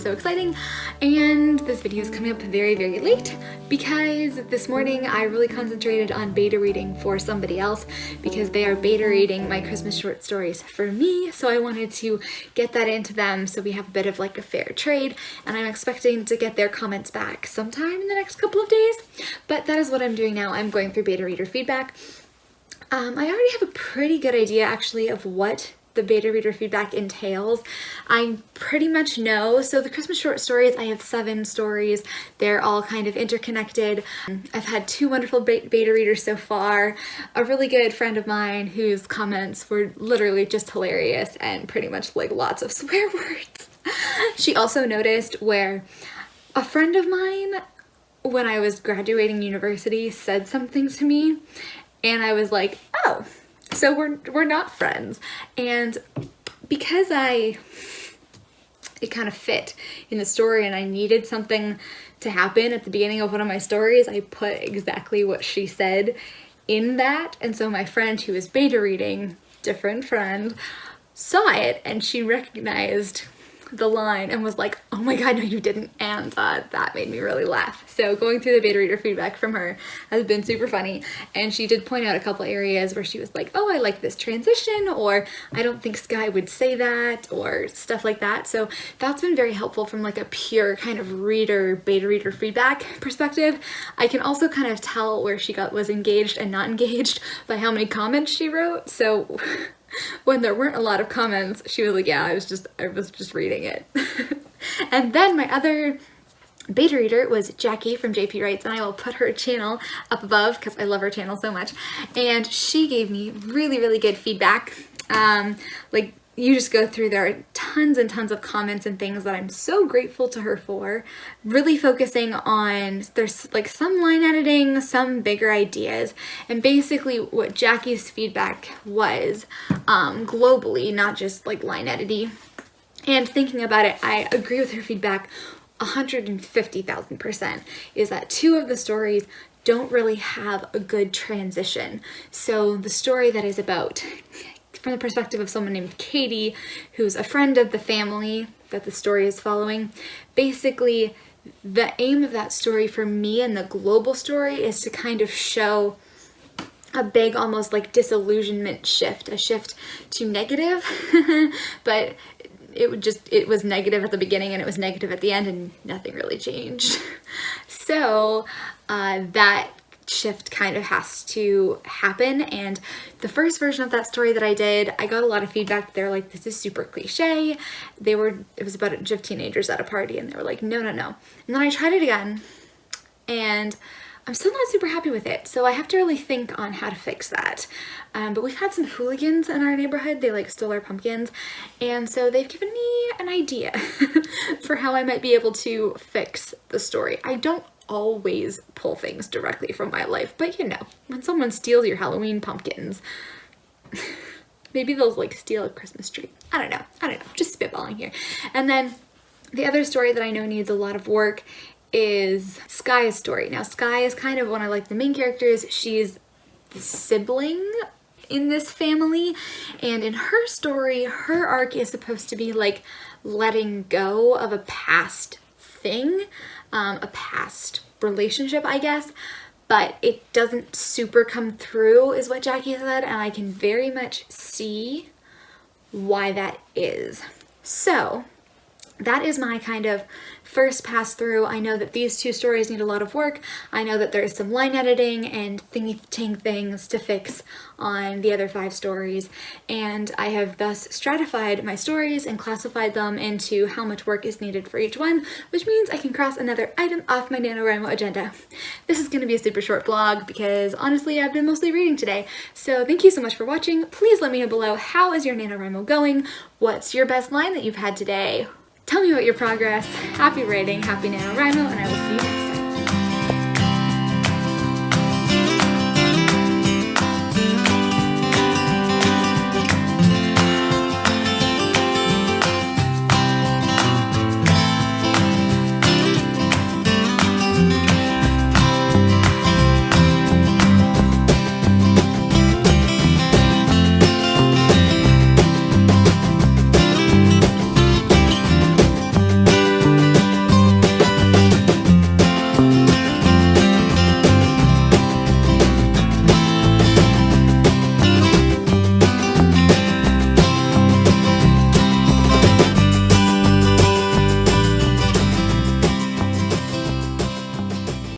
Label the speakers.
Speaker 1: is so exciting. And this video is coming up very, very late because this morning I really concentrated on beta reading for somebody else because they are beta reading my Christmas short stories for me. So I wanted to get that into them so we have a bit of like a fair trade, and I'm expecting to get their comments back sometime in the next couple of days. But that is what I'm doing now. I'm going through beta reader feedback. I already have a pretty good idea actually of what the beta reader feedback entails. I pretty much know. So the Christmas short stories, I have 7 stories. They're all kind of interconnected. I've had 2 wonderful beta readers so far. A really good friend of mine whose comments were literally just hilarious and pretty much like lots of swear words. She also noticed where a friend of mine, when I was graduating university, said something to me and I was like, oh, so we're not friends. And because it kind of fit in the story and I needed something to happen at the beginning of one of my stories, I put exactly what she said in that. And so my friend who was beta reading, different friend, saw it and she recognized the line and was like, oh my god, no you didn't, and that made me really laugh. So going through the beta reader feedback from her has been super funny, and she did point out a couple areas where she was like, oh, I like this transition, or I don't think Sky would say that, or stuff like that. So that's been very helpful from like a pure kind of beta reader feedback perspective. I can also kind of tell where she was engaged and not engaged by how many comments she wrote. So when there weren't a lot of comments, she was like, yeah, I was just reading it. And then my other beta reader was Jackie from JP Writes, and I will put her channel up above because I love her channel so much. And she gave me really, really good feedback. Like, you just go through, there are tons and tons of comments and things that I'm so grateful to her for. Really focusing on, there's like some line editing, some bigger ideas, and basically what Jackie's feedback was globally, not just like line editing. And thinking about it, I agree with her feedback 150,000%, is that 2 of the stories don't really have a good transition. So the story that is about, from the perspective of someone named Katie, who's a friend of the family that the story is following, basically the aim of that story for me and the global story is to kind of show a big almost like disillusionment shift, a shift to negative, but it was negative at the beginning and it was negative at the end and nothing really changed. So that shift kind of has to happen. And the first version of that story that I did, I got a lot of feedback. They're like, this is super cliche. It was about a bunch of teenagers at a party and they were like, no. And then I tried it again and I'm still not super happy with it. So I have to really think on how to fix that. But we've had some hooligans in our neighborhood. They like stole our pumpkins. And so they've given me an idea for how I might be able to fix the story. I don't always pull things directly from my life, but you know, when someone steals your Halloween pumpkins, maybe they'll like steal a Christmas tree. I don't know, just spitballing here. And then the other story that I know needs a lot of work is Sky's story. Now Sky is kind of one of like the main characters. She's the sibling in this family, and in her story, her arc is supposed to be like letting go of a past thing, a past relationship, I guess, but it doesn't super come through is what Jackie said, and I can very much see why that is. So that is my kind of first pass through. I know that these 2 stories need a lot of work. I know that there's some line editing and thingy-ting things to fix on the other 5 stories. And I have thus stratified my stories and classified them into how much work is needed for each one, which means I can cross another item off my NaNoWriMo agenda. This is going to be a super short vlog because honestly I've been mostly reading today. So thank you so much for watching. Please let me know below, how is your NaNoWriMo going? What's your best line that you've had today? Tell me about your progress. Happy writing, happy NaNoWriMo, and I will see you next time.